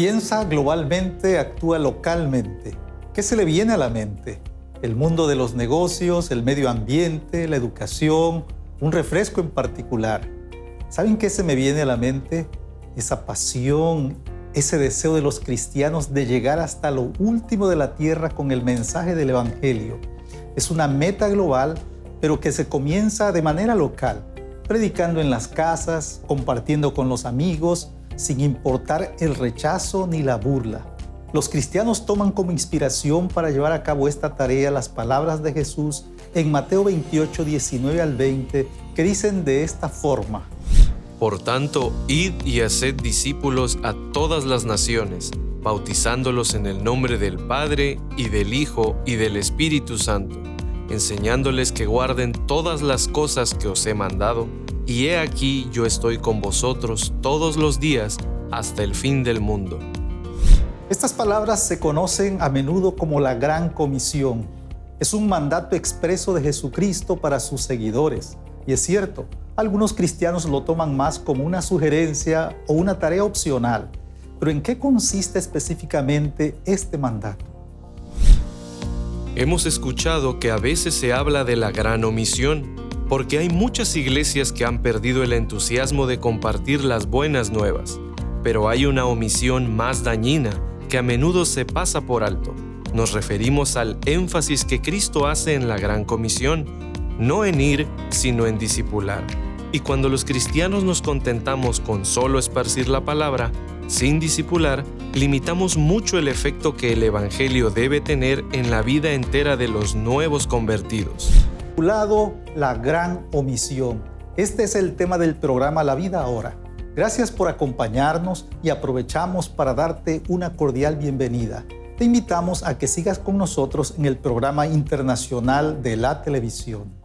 piensa globalmente, actúa localmente. ¿Qué se le viene a la mente? El mundo de los negocios, el medio ambiente, la educación, un refresco en particular. ¿Saben qué se me viene a la mente? Esa pasión, ese deseo de los cristianos de llegar hasta lo último de la tierra con el mensaje del Evangelio. Es una meta global, pero que se comienza de manera local, predicando en las casas, compartiendo con los amigos, sin importar el rechazo ni la burla. Los cristianos toman como inspiración para llevar a cabo esta tarea las palabras de Jesús en Mateo 28, 19 al 20, que dicen de esta forma: Por tanto, id y haced discípulos a todas las naciones, bautizándolos en el nombre del Padre, y del Hijo, y del Espíritu Santo, enseñándoles que guarden todas las cosas que os he mandado, y he aquí yo estoy con vosotros todos los días hasta el fin del mundo. Estas palabras se conocen a menudo como la Gran Comisión. Es un mandato expreso de Jesucristo para sus seguidores. Y es cierto, algunos cristianos lo toman más como una sugerencia o una tarea opcional. Pero ¿en qué consiste específicamente este mandato? Hemos escuchado que a veces se habla de la gran omisión, porque hay muchas iglesias que han perdido el entusiasmo de compartir las buenas nuevas. Pero hay una omisión más dañina que a menudo se pasa por alto. Nos referimos al énfasis que Cristo hace en la Gran Comisión, no en ir, sino en discipular. Y cuando los cristianos nos contentamos con solo esparcir la palabra, sin discipular, limitamos mucho el efecto que el Evangelio debe tener en la vida entera de los nuevos convertidos. Titulado La Gran Omisión. Este es el tema del programa La Vida Ahora. Gracias por acompañarnos y aprovechamos para darte una cordial bienvenida. Te invitamos a que sigas con nosotros en el programa internacional de la televisión.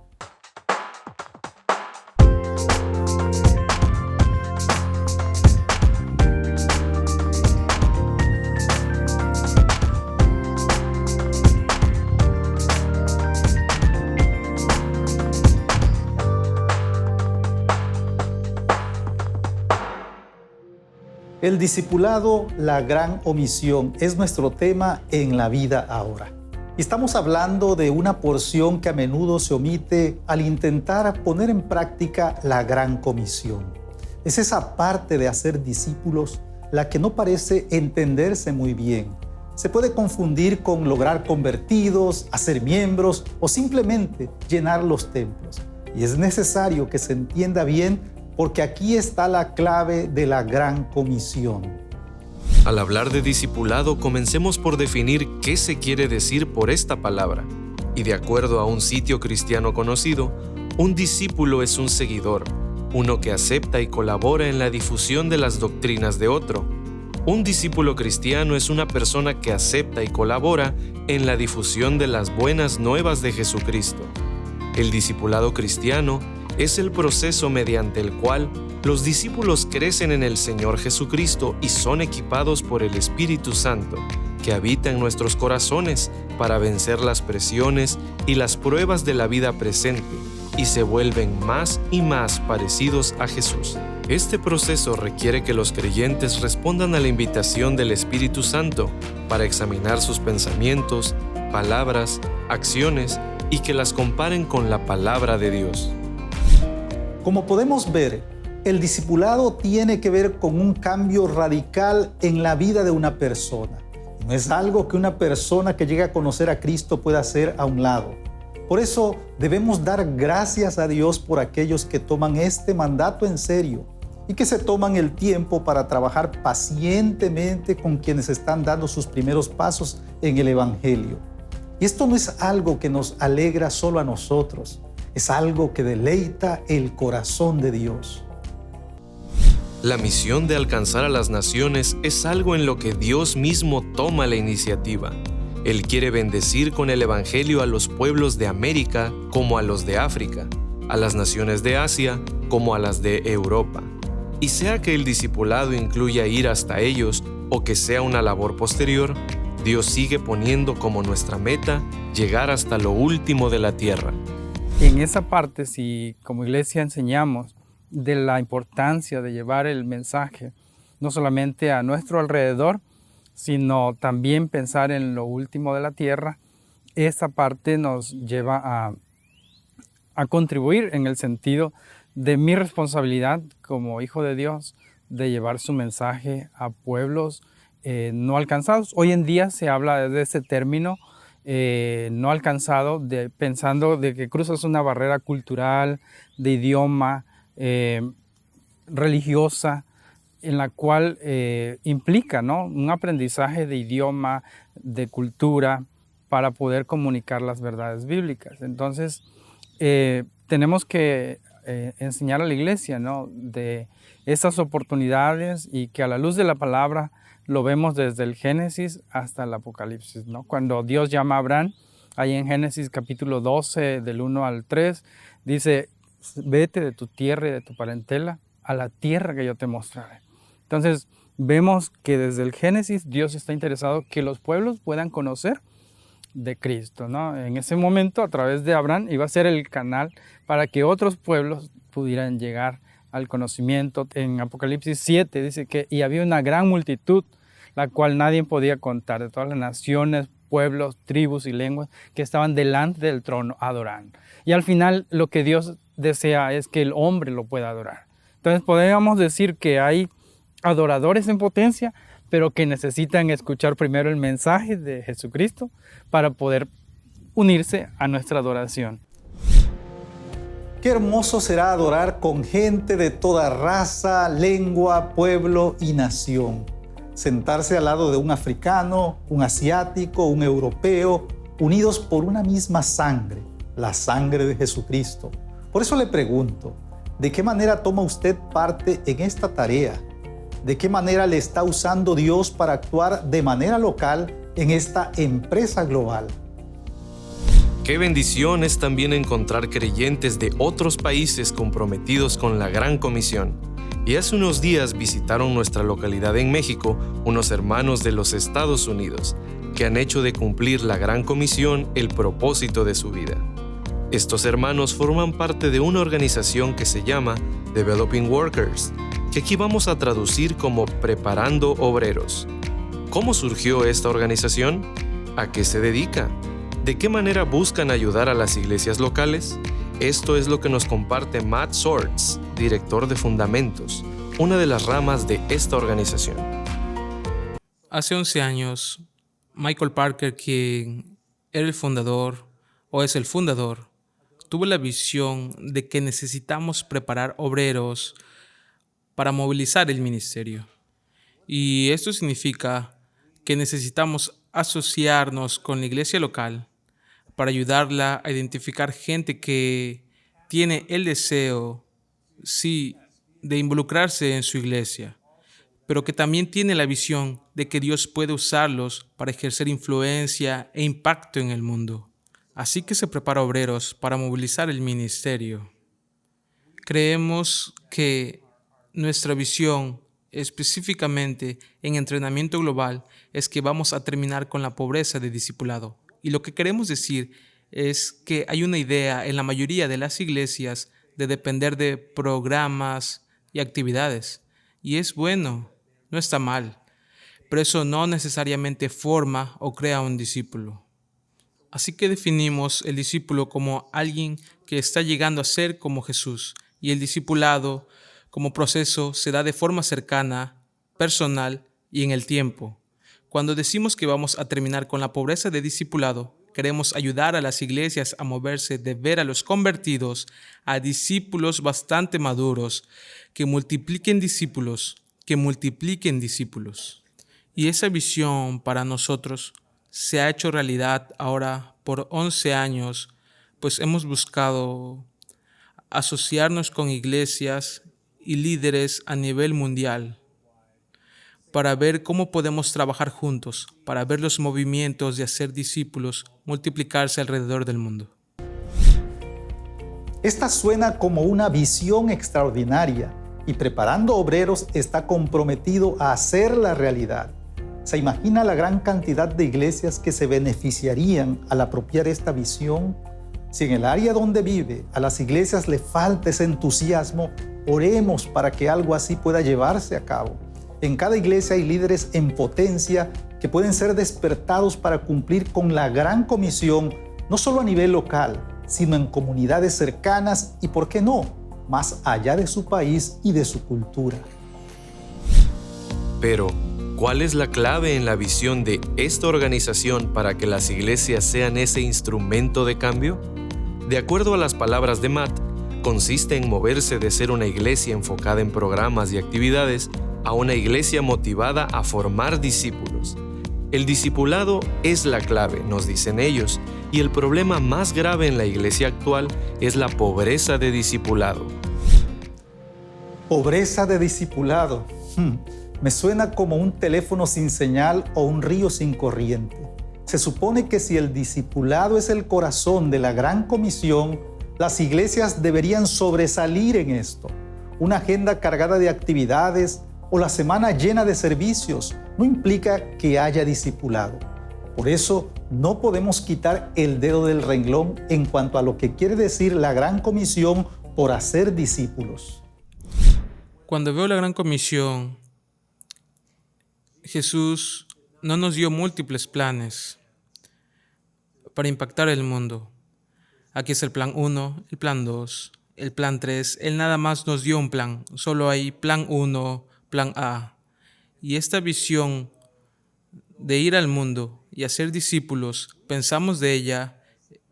El discipulado, la gran omisión, es nuestro tema en La Vida Ahora. Y estamos hablando de una porción que a menudo se omite al intentar poner en práctica la gran comisión. Es esa parte de hacer discípulos la que no parece entenderse muy bien. Se puede confundir con lograr convertidos, hacer miembros o simplemente llenar los templos. Y es necesario que se entienda bien, porque aquí está la clave de la Gran Comisión. Al hablar de discipulado, comencemos por definir qué se quiere decir por esta palabra. Y de acuerdo a un sitio cristiano conocido, un discípulo es un seguidor, uno que acepta y colabora en la difusión de las doctrinas de otro. Un discípulo cristiano es una persona que acepta y colabora en la difusión de las buenas nuevas de Jesucristo. El discipulado cristiano es el proceso mediante el cual los discípulos crecen en el Señor Jesucristo y son equipados por el Espíritu Santo, que habita en nuestros corazones para vencer las presiones y las pruebas de la vida presente, y se vuelven más y más parecidos a Jesús. Este proceso requiere que los creyentes respondan a la invitación del Espíritu Santo para examinar sus pensamientos, palabras, acciones y que las comparen con la palabra de Dios. Como podemos ver, el discipulado tiene que ver con un cambio radical en la vida de una persona. No es algo que una persona que llega a conocer a Cristo pueda hacer a un lado. Por eso debemos dar gracias a Dios por aquellos que toman este mandato en serio y que se toman el tiempo para trabajar pacientemente con quienes están dando sus primeros pasos en el Evangelio. Y esto no es algo que nos alegra solo a nosotros. Es algo que deleita el corazón de Dios. La misión de alcanzar a las naciones es algo en lo que Dios mismo toma la iniciativa. Él quiere bendecir con el Evangelio a los pueblos de América como a los de África, a las naciones de Asia como a las de Europa. Y sea que el discipulado incluya ir hasta ellos o que sea una labor posterior, Dios sigue poniendo como nuestra meta llegar hasta lo último de la tierra. En esa parte, si como iglesia enseñamos de la importancia de llevar el mensaje no solamente a nuestro alrededor, sino también pensar en lo último de la tierra. Esta parte nos lleva a contribuir en el sentido de mi responsabilidad como hijo de Dios de llevar su mensaje a pueblos no alcanzados. Hoy en día se habla de ese término no alcanzado, pensando de que cruzas una barrera cultural, de idioma, religiosa, en la cual implica, ¿no?, un aprendizaje de idioma, de cultura, para poder comunicar las verdades bíblicas. Entonces, tenemos que enseñar a la iglesia, ¿no?, de esas oportunidades, y que a la luz de la palabra lo vemos desde el Génesis hasta el Apocalipsis, ¿no? Cuando Dios llama a Abraham, ahí en Génesis capítulo 12, del 1 al 3, dice: vete de tu tierra y de tu parentela a la tierra que yo te mostraré. Entonces, vemos que desde el Génesis Dios está interesado que los pueblos puedan conocer de Cristo, ¿no? En ese momento, a través de Abraham, iba a ser el canal para que otros pueblos pudieran llegar al conocimiento. En Apocalipsis 7 dice que y había una gran multitud, la cual nadie podía contar, de todas las naciones, pueblos, tribus y lenguas que estaban delante del trono adorando. Y al final lo que Dios desea es que el hombre lo pueda adorar. Entonces podríamos decir que hay adoradores en potencia, pero que necesitan escuchar primero el mensaje de Jesucristo para poder unirse a nuestra adoración. Qué hermoso será adorar con gente de toda raza, lengua, pueblo y nación. Sentarse al lado de un africano, un asiático, un europeo, unidos por una misma sangre, la sangre de Jesucristo. Por eso le pregunto, ¿de qué manera toma usted parte en esta tarea? ¿De qué manera le está usando Dios para actuar de manera local en esta empresa global? Qué bendición es también encontrar creyentes de otros países comprometidos con la Gran Comisión. Y hace unos días visitaron nuestra localidad en México unos hermanos de los Estados Unidos, que han hecho de cumplir la Gran Comisión el propósito de su vida. Estos hermanos forman parte de una organización que se llama Developing Workers, que aquí vamos a traducir como Preparando Obreros. ¿Cómo surgió esta organización? ¿A qué se dedica? ¿De qué manera buscan ayudar a las iglesias locales? Esto es lo que nos comparte Matt Swords, director de Fundamentos, una de las ramas de esta organización. Hace 11 años, Michael Parker, quien era el fundador, o es el fundador, tuvo la visión de que necesitamos preparar obreros para movilizar el ministerio. Y esto significa que necesitamos asociarnos con la iglesia local para ayudarla a identificar gente que tiene el deseo, sí, de involucrarse en su iglesia, pero que también tiene la visión de que Dios puede usarlos para ejercer influencia e impacto en el mundo. Así que se prepara obreros para movilizar el ministerio. Creemos que nuestra visión, específicamente en entrenamiento global, es que vamos a terminar con la pobreza de discipulado. Y lo que queremos decir es que hay una idea en la mayoría de las iglesias de depender de programas y actividades. Y es bueno, no está mal, pero eso no necesariamente forma o crea un discípulo. Así que definimos el discípulo como alguien que está llegando a ser como Jesús, y el discipulado como proceso se da de forma cercana, personal y en el tiempo. Cuando decimos que vamos a terminar con la pobreza de discipulado, queremos ayudar a las iglesias a moverse de ver a los convertidos a discípulos bastante maduros, que multipliquen discípulos. Y esa visión para nosotros se ha hecho realidad ahora por 11 años, pues hemos buscado asociarnos con iglesias y líderes a nivel mundial para ver cómo podemos trabajar juntos, para ver los movimientos de hacer discípulos multiplicarse alrededor del mundo. Esta suena como una visión extraordinaria y Preparando Obreros está comprometido a hacerla realidad. ¿Se imagina la gran cantidad de iglesias que se beneficiarían al apropiar esta visión? Si en el área donde vive a las iglesias le falta ese entusiasmo, oremos para que algo así pueda llevarse a cabo. En cada iglesia hay líderes en potencia que pueden ser despertados para cumplir con la gran comisión, no solo a nivel local, sino en comunidades cercanas y, ¿por qué no?, más allá de su país y de su cultura. Pero, ¿cuál es la clave en la visión de esta organización para que las iglesias sean ese instrumento de cambio? De acuerdo a las palabras de Matt, consiste en moverse de ser una iglesia enfocada en programas y actividades a una iglesia motivada a formar discípulos. El discipulado es la clave, nos dicen ellos, y el problema más grave en la iglesia actual es la pobreza de discipulado. Pobreza de discipulado. Me suena como un teléfono sin señal o un río sin corriente. Se supone que si el discipulado es el corazón de la gran comisión, las iglesias deberían sobresalir en esto. Una agenda cargada de actividades o la semana llena de servicios no implica que haya discipulado. Por eso no podemos quitar el dedo del renglón en cuanto a lo que quiere decir la gran comisión por hacer discípulos. Cuando veo la gran comisión, Jesús no nos dio múltiples planes para impactar el mundo. Aquí es el plan 1, el plan 2, el plan 3. Él nada más nos dio un plan. Solo hay plan 1, plan A. Y esta visión de ir al mundo y hacer discípulos, pensamos de ella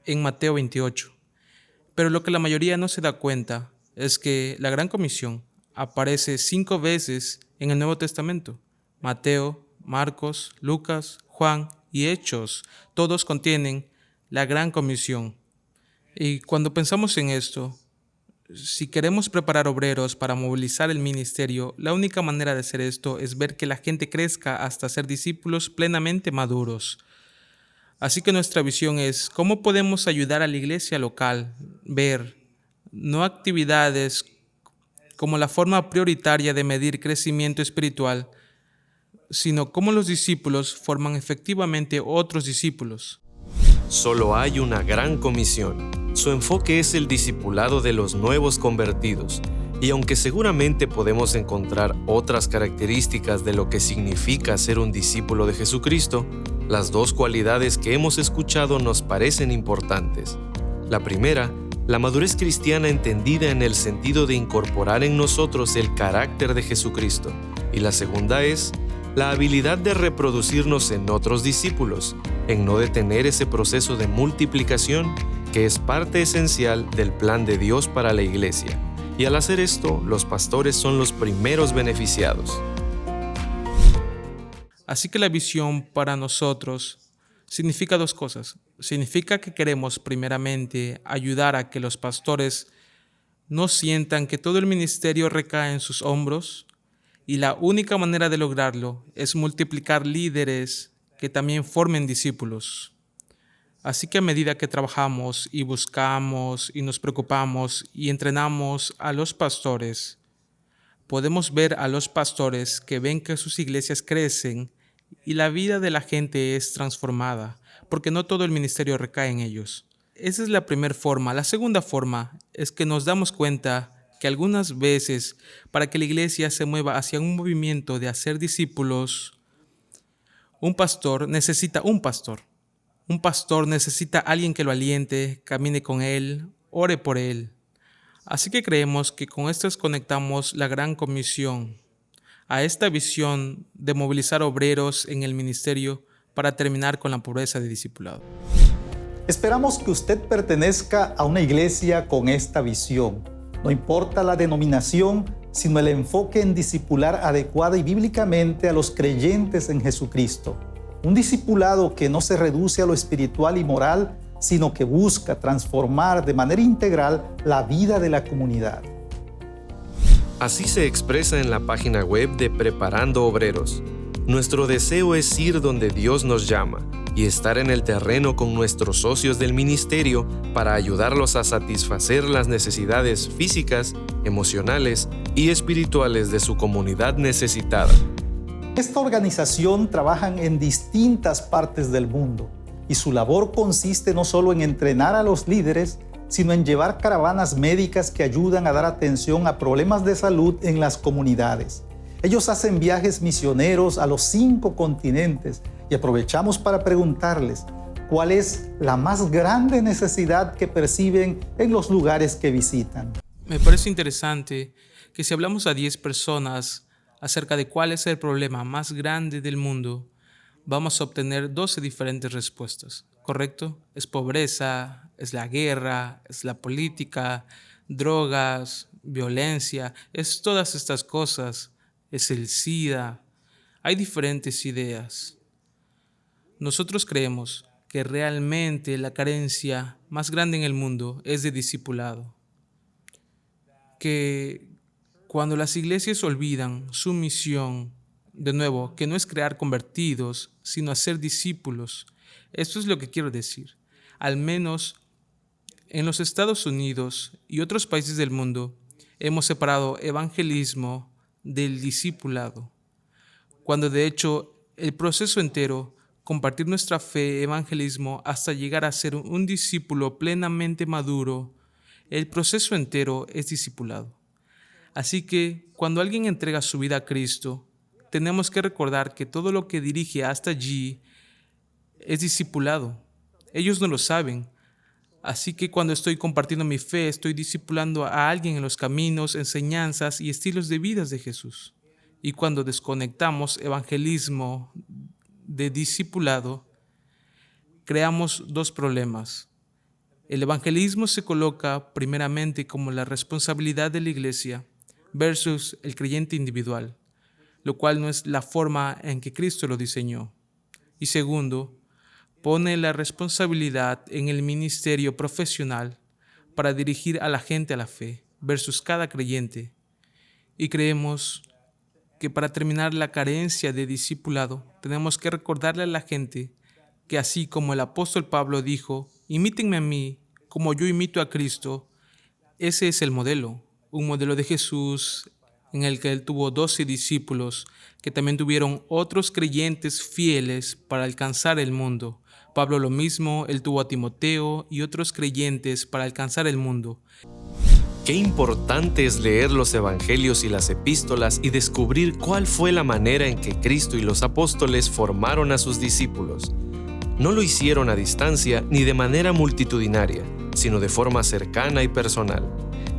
en Mateo 28. Pero lo que la mayoría no se da cuenta es que la gran comisión aparece 5 veces en el Nuevo Testamento. Mateo, Marcos, Lucas, Juan y Hechos, todos contienen la gran comisión. Y cuando pensamos en esto, si queremos preparar obreros para movilizar el ministerio, la única manera de hacer esto es ver que la gente crezca hasta ser discípulos plenamente maduros. Así que nuestra visión es cómo podemos ayudar a la iglesia local, ver no actividades como la forma prioritaria de medir crecimiento espiritual, sino cómo los discípulos forman efectivamente otros discípulos. Solo hay una gran comisión. Su enfoque es el discipulado de los nuevos convertidos. Y aunque seguramente podemos encontrar otras características de lo que significa ser un discípulo de Jesucristo, las 2 cualidades que hemos escuchado nos parecen importantes. La primera, la madurez cristiana entendida en el sentido de incorporar en nosotros el carácter de Jesucristo. Y la segunda es la habilidad de reproducirnos en otros discípulos, en no detener ese proceso de multiplicación que es parte esencial del plan de Dios para la iglesia. Y al hacer esto, los pastores son los primeros beneficiados. Así que la visión para nosotros significa 2 cosas. Significa que queremos primeramente ayudar a que los pastores no sientan que todo el ministerio recae en sus hombros, y la única manera de lograrlo es multiplicar líderes que también formen discípulos. Así que a medida que trabajamos y buscamos y nos preocupamos y entrenamos a los pastores, podemos ver a los pastores que ven que sus iglesias crecen y la vida de la gente es transformada, porque no todo el ministerio recae en ellos. Esa es la primera forma. La segunda forma es que nos damos cuenta que algunas veces, para que la iglesia se mueva hacia un movimiento de hacer discípulos, un pastor necesita un pastor. Un pastor necesita a alguien que lo aliente, camine con él, ore por él. Así que creemos que con esto conectamos la gran comisión a esta visión de movilizar obreros en el ministerio para terminar con la pobreza de discipulado. Esperamos que usted pertenezca a una iglesia con esta visión. No importa la denominación, sino el enfoque en discipular adecuada y bíblicamente a los creyentes en Jesucristo. Un discipulado que no se reduce a lo espiritual y moral, sino que busca transformar de manera integral la vida de la comunidad. Así se expresa en la página web de Preparando Obreros. Nuestro deseo es ir donde Dios nos llama y estar en el terreno con nuestros socios del ministerio para ayudarlos a satisfacer las necesidades físicas, emocionales y espirituales de su comunidad necesitada. Esta organización trabaja en distintas partes del mundo y su labor consiste no solo en entrenar a los líderes, sino en llevar caravanas médicas que ayudan a dar atención a problemas de salud en las comunidades. Ellos hacen viajes misioneros a los 5 continentes y aprovechamos para preguntarles cuál es la más grande necesidad que perciben en los lugares que visitan. Me parece interesante que si hablamos a 10 personas acerca de cuál es el problema más grande del mundo, vamos a obtener 12 diferentes respuestas, ¿correcto? Es pobreza, es la guerra, es la política, drogas, violencia, es todas estas cosas, es el SIDA. Hay diferentes ideas. Nosotros creemos que realmente la carencia más grande en el mundo es de discipulado. Que cuando las iglesias olvidan su misión, de nuevo, que no es crear convertidos, sino hacer discípulos. Esto es lo que quiero decir. Al menos en los Estados Unidos y otros países del mundo, hemos separado evangelismo del discipulado, cuando de hecho el proceso entero, compartir nuestra fe, evangelismo, hasta llegar a ser un discípulo plenamente maduro, el proceso entero es discipulado. Así que cuando alguien entrega su vida a Cristo, tenemos que recordar que todo lo que dirige hasta allí es discipulado. Ellos no lo saben. Así que cuando estoy compartiendo mi fe, estoy discipulando a alguien en los caminos, enseñanzas y estilos de vida de Jesús. Y cuando desconectamos evangelismo de discipulado, creamos 2 problemas. El evangelismo se coloca primeramente como la responsabilidad de la iglesia versus el creyente individual, lo cual no es la forma en que Cristo lo diseñó. Y segundo, pone la responsabilidad en el ministerio profesional para dirigir a la gente a la fe versus cada creyente. Y creemos que para terminar la carencia de discipulado, tenemos que recordarle a la gente que así como el apóstol Pablo dijo, imítenme a mí como yo imito a Cristo, ese es el modelo, un modelo de Jesús en el que él tuvo 12 discípulos que también tuvieron otros creyentes fieles para alcanzar el mundo. Pablo lo mismo, él tuvo a Timoteo y otros creyentes para alcanzar el mundo. Qué importante es leer los evangelios y las epístolas y descubrir cuál fue la manera en que Cristo y los apóstoles formaron a sus discípulos. No lo hicieron a distancia ni de manera multitudinaria, sino de forma cercana y personal.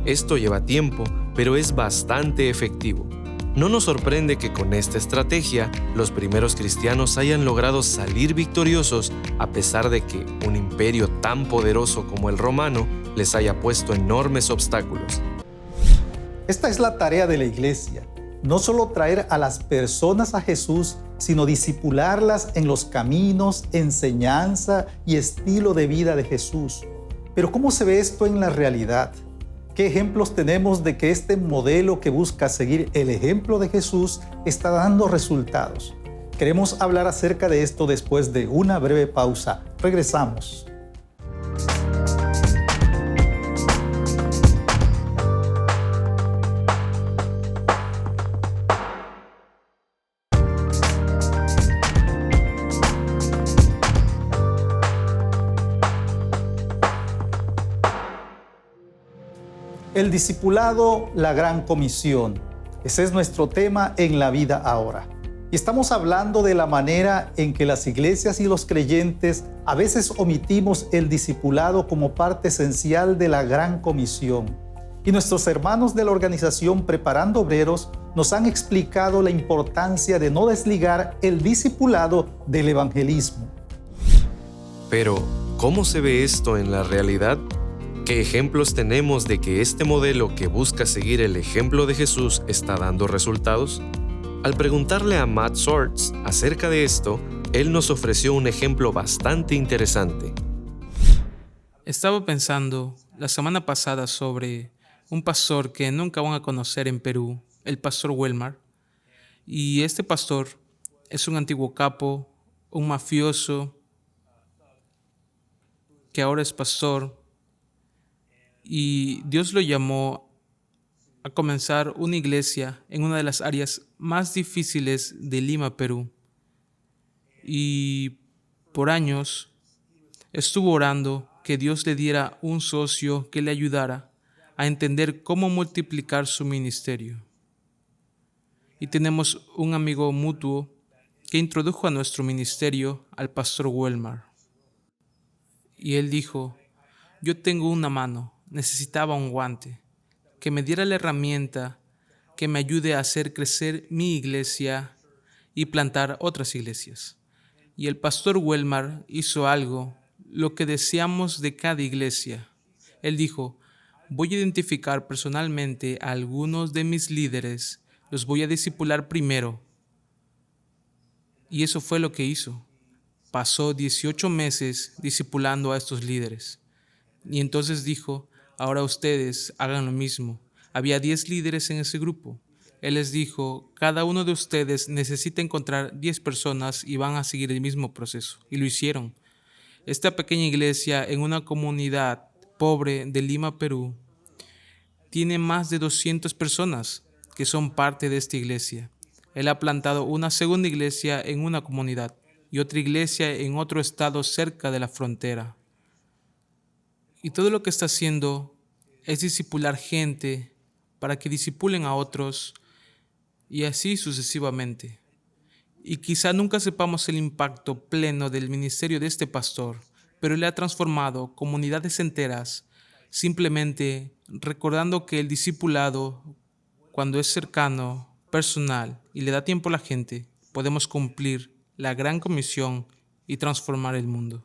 Esto lleva tiempo, pero es bastante efectivo. No nos sorprende que con esta estrategia los primeros cristianos hayan logrado salir victoriosos a pesar de que un imperio tan poderoso como el romano les haya puesto enormes obstáculos. Esta es la tarea de la iglesia, no solo traer a las personas a Jesús, sino discipularlas en los caminos, enseñanza y estilo de vida de Jesús. Pero ¿cómo se ve esto en la realidad? ¿Qué ejemplos tenemos de que este modelo que busca seguir el ejemplo de Jesús está dando resultados? Queremos hablar acerca de esto después de una breve pausa. Regresamos. El discipulado, la gran comisión. Ese es nuestro tema en La Vida Ahora. Y estamos hablando de la manera en que las iglesias y los creyentes a veces omitimos el discipulado como parte esencial de la gran comisión. Y nuestros hermanos de la organización Preparando Obreros nos han explicado la importancia de no desligar el discipulado del evangelismo. Pero, ¿cómo se ve esto en la realidad? ¿Qué ejemplos tenemos de que este modelo que busca seguir el ejemplo de Jesús está dando resultados? Al preguntarle a Matt Swartz acerca de esto, él nos ofreció un ejemplo bastante interesante. Estaba pensando la semana pasada sobre un pastor que nunca van a conocer en Perú, el pastor Welmar. Y este pastor es un antiguo capo, un mafioso, que ahora es pastor. Y Dios lo llamó a comenzar una iglesia en una de las áreas más difíciles de Lima, Perú. Y por años estuvo orando que Dios le diera un socio que le ayudara a entender cómo multiplicar su ministerio. y tenemos un amigo mutuo que introdujo a nuestro ministerio al pastor Welmar. Y él dijo: yo tengo una mano, necesitaba un guante, que me diera la herramienta que me ayude a hacer crecer mi iglesia y plantar otras iglesias. Y el pastor Welmar hizo algo, lo que deseamos de cada iglesia. Él dijo: voy a identificar personalmente a algunos de mis líderes, los voy a discipular primero. Y eso fue lo que hizo. Pasó 18 meses discipulando a estos líderes. Y entonces dijo: ahora ustedes hagan lo mismo. Había 10 líderes en ese grupo. Él les dijo: cada uno de ustedes necesita encontrar 10 personas y van a seguir el mismo proceso. Y lo hicieron. Esta pequeña iglesia en una comunidad pobre de Lima, Perú, tiene más de 200 personas que son parte de esta iglesia. Él ha plantado una segunda iglesia en una comunidad y otra iglesia en otro estado cerca de la frontera. Y todo lo que está haciendo es discipular gente para que discipulen a otros y así sucesivamente. Y quizá nunca sepamos el impacto pleno del ministerio de este pastor, pero él ha transformado comunidades enteras simplemente recordando que el discipulado, cuando es cercano, personal y le da tiempo a la gente, podemos cumplir la gran comisión y transformar el mundo.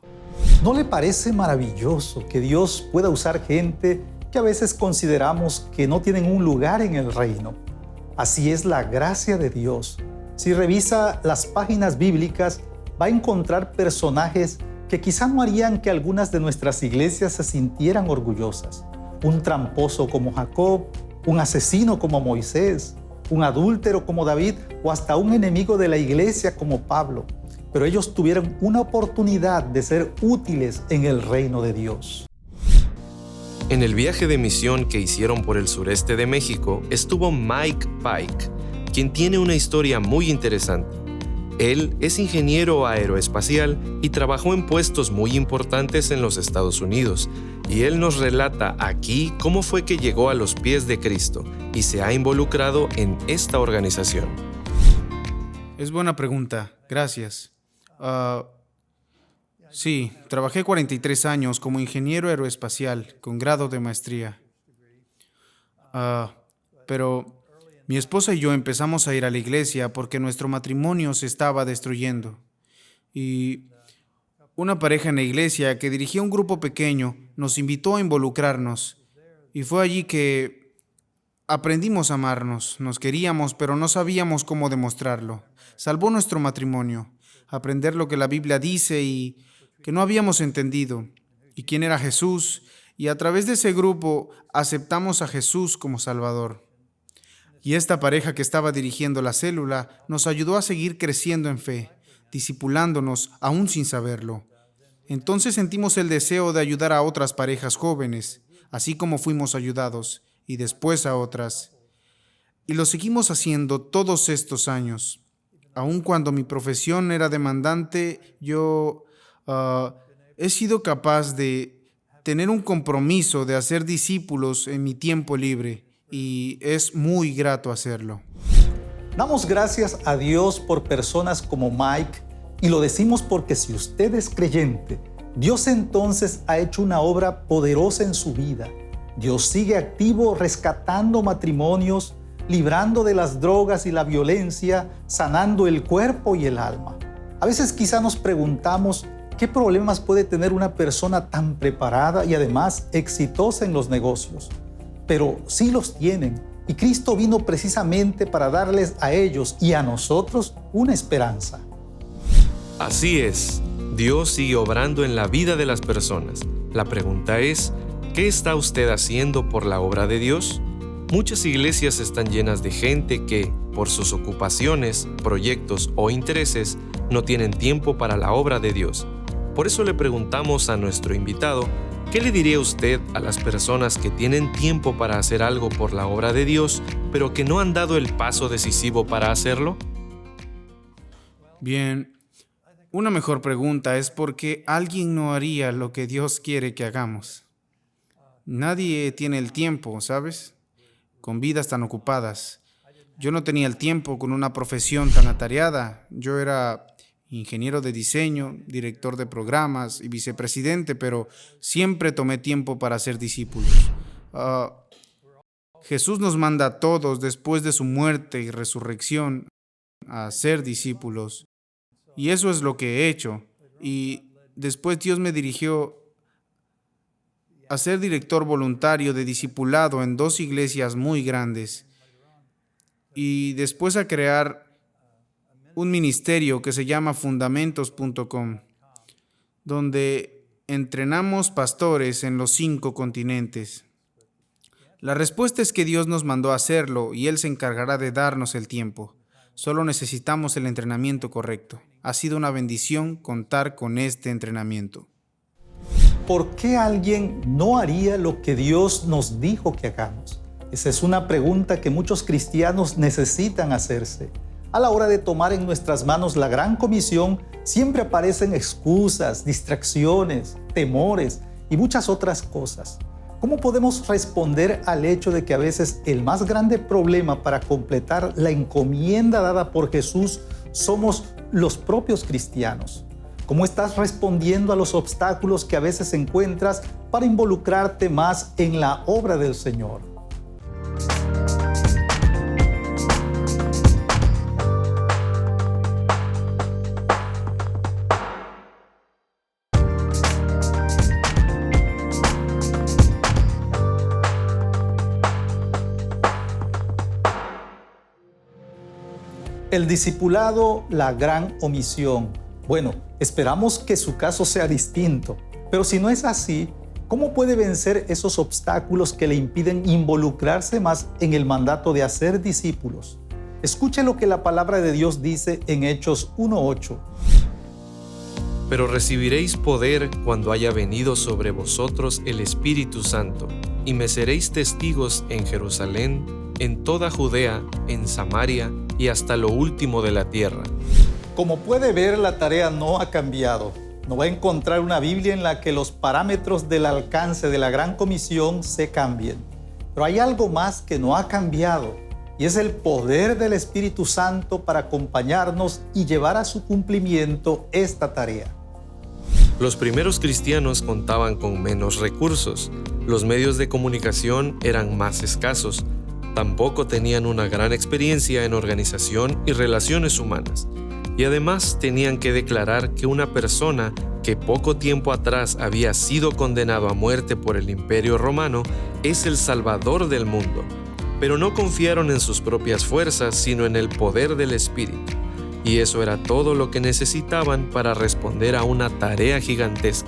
¿No le parece maravilloso que Dios pueda usar gente que a veces consideramos que no tienen un lugar en el reino? Así es la gracia de Dios. Si revisa las páginas bíblicas, va a encontrar personajes que quizá no harían que algunas de nuestras iglesias se sintieran orgullosas. Un tramposo como Jacob, un asesino como Moisés, un adúltero como David o hasta un enemigo de la iglesia como Pablo. Pero ellos tuvieron una oportunidad de ser útiles en el reino de Dios. En el viaje de misión que hicieron por el sureste de México estuvo Mike Pike, quien tiene una historia muy interesante. Él es ingeniero aeroespacial y trabajó en puestos muy importantes en los Estados Unidos, y él nos relata aquí cómo fue que llegó a los pies de Cristo y se ha involucrado en esta organización. Es buena pregunta, gracias. Sí, trabajé 43 años como ingeniero aeroespacial con grado de maestría. Pero mi esposa y yo empezamos a ir a la iglesia porque nuestro matrimonio se estaba destruyendo. Y una pareja en la iglesia que dirigía un grupo pequeño nos invitó a involucrarnos. Y fue allí que aprendimos a amarnos. Nos queríamos, pero no sabíamos cómo demostrarlo. Salvó nuestro matrimonio. Aprender lo que la Biblia dice y que no habíamos entendido. Y quién era Jesús. Y a través de ese grupo aceptamos a Jesús como Salvador. Y esta pareja que estaba dirigiendo la célula nos ayudó a seguir creciendo en fe, discipulándonos aún sin saberlo. Entonces sentimos el deseo de ayudar a otras parejas jóvenes, así como fuimos ayudados, y después a otras. Y lo seguimos haciendo todos estos años. Aun cuando mi profesión era demandante, yo he sido capaz de tener un compromiso de hacer discípulos en mi tiempo libre. Y es muy grato hacerlo. Damos gracias a Dios por personas como Mike y lo decimos porque si usted es creyente, Dios entonces ha hecho una obra poderosa en su vida. Dios sigue activo rescatando matrimonios, librando de las drogas y la violencia, sanando el cuerpo y el alma. A veces quizá nos preguntamos qué problemas puede tener una persona tan preparada y además exitosa en los negocios. Pero sí los tienen, y Cristo vino precisamente para darles a ellos y a nosotros una esperanza. Así es, Dios sigue obrando en la vida de las personas. La pregunta es, ¿qué está usted haciendo por la obra de Dios? Muchas iglesias están llenas de gente que, por sus ocupaciones, proyectos o intereses, no tienen tiempo para la obra de Dios. Por eso le preguntamos a nuestro invitado, ¿qué le diría usted a las personas que tienen tiempo para hacer algo por la obra de Dios, pero que no han dado el paso decisivo para hacerlo? Bien, una mejor pregunta es ¿por qué alguien no haría lo que Dios quiere que hagamos? Nadie tiene el tiempo, ¿sabes? Con vidas tan ocupadas. Yo no tenía el tiempo con una profesión tan atareada. Yo era ingeniero de diseño, director de programas y vicepresidente, pero siempre tomé tiempo para ser discípulos. Jesús nos manda a todos, después de su muerte y resurrección, a ser discípulos. Y eso es lo que he hecho. Y después Dios me dirigió a ser director voluntario de discipulado en 2 iglesias muy grandes. Y después a crear un ministerio que se llama fundamentos.com, donde entrenamos pastores en los 5 continentes. La respuesta es que Dios nos mandó a hacerlo y Él se encargará de darnos el tiempo. Solo necesitamos el entrenamiento correcto. Ha sido una bendición contar con este entrenamiento. ¿Por qué alguien no haría lo que Dios nos dijo que hagamos? Esa es una pregunta que muchos cristianos necesitan hacerse. A la hora de tomar en nuestras manos la gran comisión, siempre aparecen excusas, distracciones, temores y muchas otras cosas. ¿Cómo podemos responder al hecho de que a veces el más grande problema para completar la encomienda dada por Jesús somos los propios cristianos? ¿Cómo estás respondiendo a los obstáculos que a veces encuentras para involucrarte más en la obra del Señor? El discipulado, la gran omisión. Bueno, esperamos que su caso sea distinto, pero si no es así, ¿cómo puede vencer esos obstáculos que le impiden involucrarse más en el mandato de hacer discípulos? Escuche lo que la palabra de Dios dice en Hechos 1:8. Pero recibiréis poder cuando haya venido sobre vosotros el Espíritu Santo, y me seréis testigos en Jerusalén, en toda Judea, en Samaria y hasta lo último de la tierra. Como puede ver, la tarea no ha cambiado. No va a encontrar una Biblia en la que los parámetros del alcance de la gran comisión se cambien. Pero hay algo más que no ha cambiado, y es el poder del Espíritu Santo para acompañarnos y llevar a su cumplimiento esta tarea. Los primeros cristianos contaban con menos recursos. Los medios de comunicación eran más escasos. Tampoco tenían una gran experiencia en organización y relaciones humanas. Y además tenían que declarar que una persona que poco tiempo atrás había sido condenado a muerte por el Imperio Romano es el Salvador del mundo. Pero no confiaron en sus propias fuerzas, sino en el poder del Espíritu. Y eso era todo lo que necesitaban para responder a una tarea gigantesca.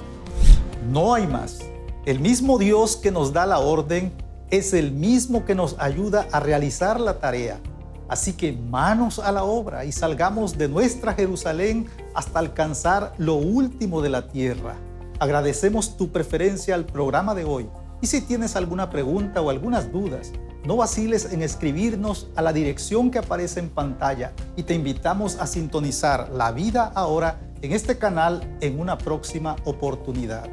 No hay más. El mismo Dios que nos da la orden es el mismo que nos ayuda a realizar la tarea. Así que manos a la obra y salgamos de nuestra Jerusalén hasta alcanzar lo último de la tierra. Agradecemos tu preferencia al programa de hoy. Y si tienes alguna pregunta o algunas dudas, no vaciles en escribirnos a la dirección que aparece en pantalla y te invitamos a sintonizar La Vida Ahora en este canal en una próxima oportunidad.